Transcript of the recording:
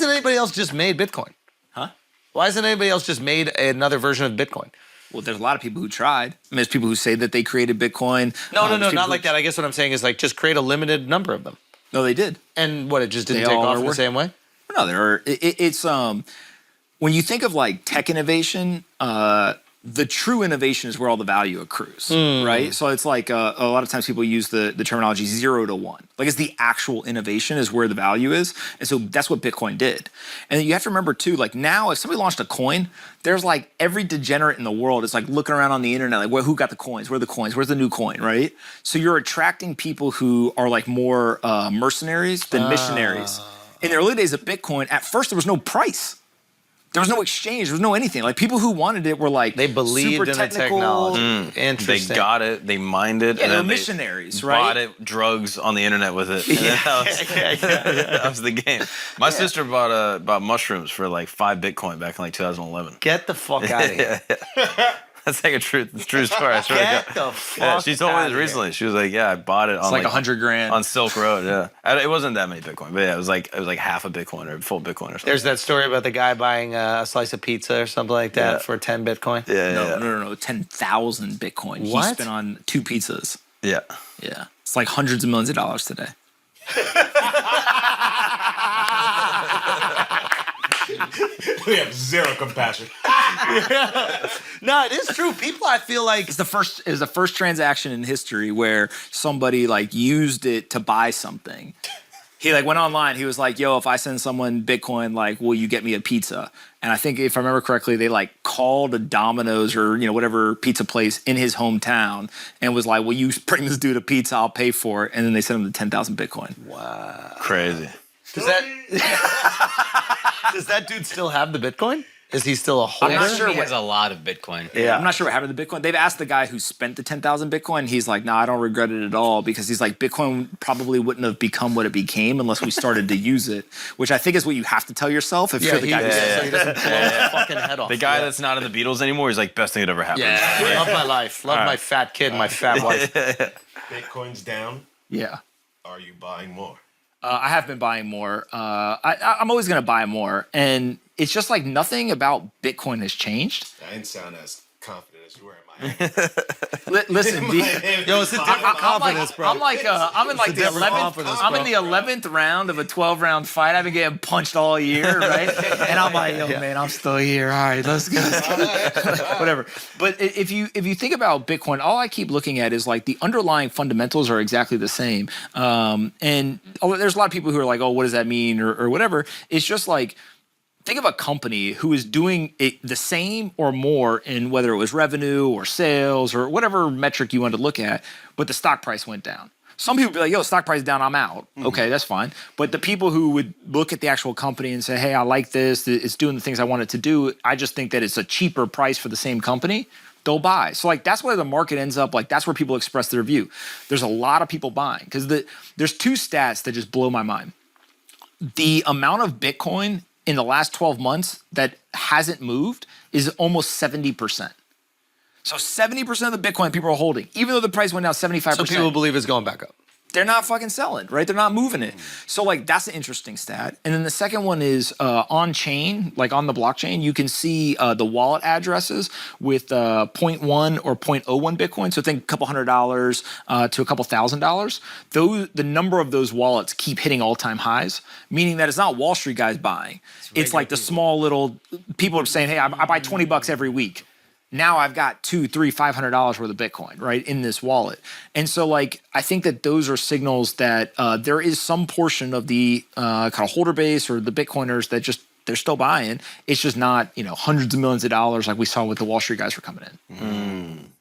hasn't anybody else just made Bitcoin? Huh? Why hasn't anybody else just made another version of Bitcoin? Well, there's a lot of people who tried. I mean, there's people who say that they created Bitcoin. No, not like that. I guess what I'm saying is like just create a limited number of them. No, they did. And what, it just didn't They take all off in were- the same way? No, there are. It's when you think of like tech innovation, the true innovation is where all the value accrues, right? So it's like a lot of times people use the terminology 0 to 1. Like it's the actual innovation is where the value is. And so that's what Bitcoin did. And you have to remember too, like now if somebody launched a coin, there's like every degenerate in the world is like looking around on the internet, like, well, who got the coins? Where are the coins? Where's the new coin, right? So you're attracting people who are like more mercenaries than missionaries. In the early days of Bitcoin, at first there was no price. There was no exchange. There was no anything. Like people who wanted it were like They believed super in the technical. technology. They Interesting. got it. They mined it. Yeah, and they were then missionaries, right? Bought it, drugs on the internet with it. That was the game. My sister bought mushrooms for like 5 Bitcoin back in like 2011. Get the fuck out of here. That's like a true story. I swear to Get God. the fuck Yeah, she told me outta this here. recently. She was like, "Yeah, I bought it on It's like 100 grand. on Silk Road." Yeah, it wasn't that many Bitcoin, but yeah, it was like half a Bitcoin or full Bitcoin or something. There's that story about the guy buying a slice of pizza or something like that for 10 Bitcoin. Yeah. 10,000 Bitcoin. What? He spent on 2 pizzas. Yeah. Yeah. It's like hundreds of millions of dollars today. We have zero compassion. No, it is true. People, I feel like, It was the first transaction in history where somebody like used it to buy something. He like went online. He was like, "Yo, if I send someone Bitcoin, like, will you get me a pizza?" And I think if I remember correctly, they like called a Domino's or whatever pizza place in his hometown and was like, "Will you bring this dude a pizza? I'll pay for it." And then they sent him the 10,000 Bitcoin. wow. Crazy. Does that dude still have the Bitcoin? Is he still a holder? I'm not sure He has a lot of Bitcoin. Yeah. I'm not sure what happened to Bitcoin. They've asked the guy who spent the 10,000 Bitcoin. He's like, "No, I don't regret it at all," because he's like, Bitcoin probably wouldn't have become what it became unless we started to use it, which I think is what you have to tell yourself if you're the guy who so he doesn't blow his fucking head off. The guy that's not in the Beatles anymore, he's like, best thing that ever happened. Yeah, love my life. Love my fat kid, my fat wife. Bitcoin's down. Yeah. Are you buying more? I have been buying more. I'm always going to buy more. And it's just like nothing about Bitcoin has changed. I didn't sound as confident as you were in my head. Listen, Yo, it's a different confidence, bro. I'm in like the different 11th. confidence, I'm bro. in the 11th round of a 12-round fight. I've been getting punched all year, right? And I'm like, yo, man, I'm still here. All right, let's go. Whatever. But if you think about Bitcoin, all I keep looking at is like the underlying fundamentals are exactly the same. And there's a lot of people who are like, oh, what does that mean, or whatever. It's just like, think of a company who is doing it the same or more in whether it was revenue or sales or whatever metric you want to look at, but the stock price went down. Some people be like, yo, stock price down, I'm out. Okay, that's fine. But the people who would look at the actual company and say, hey, I like this, it's doing the things I want it to do, I just think that it's a cheaper price for the same company, they'll buy. So like that's where the market ends up, like that's where people express their view. There's a lot of people buying because there's 2 stats that just blow my mind. The amount of Bitcoin in the last 12 months that hasn't moved is almost 70%. So 70% of the Bitcoin people are holding, even though the price went down 75%. So people believe it's going back up. They're not fucking selling, right? They're not moving it. So like that's an interesting stat. And then the second one is on chain, like on the blockchain, you can see the wallet addresses with 0.1 or 0.01 Bitcoin. So think a couple $100 to a couple $1,000. The number of those wallets keep hitting all-time highs, meaning that it's not Wall Street guys buying. It's like the small little people are saying, hey, I buy $20 every week. Now I've got $200, $300, $500 worth of Bitcoin, right, in this wallet. And so, like, I think that those are signals that there is some portion of the kind of holder base or the Bitcoiners that just, they're still buying. It's just not, hundreds of millions of dollars like we saw with the Wall Street guys were coming in.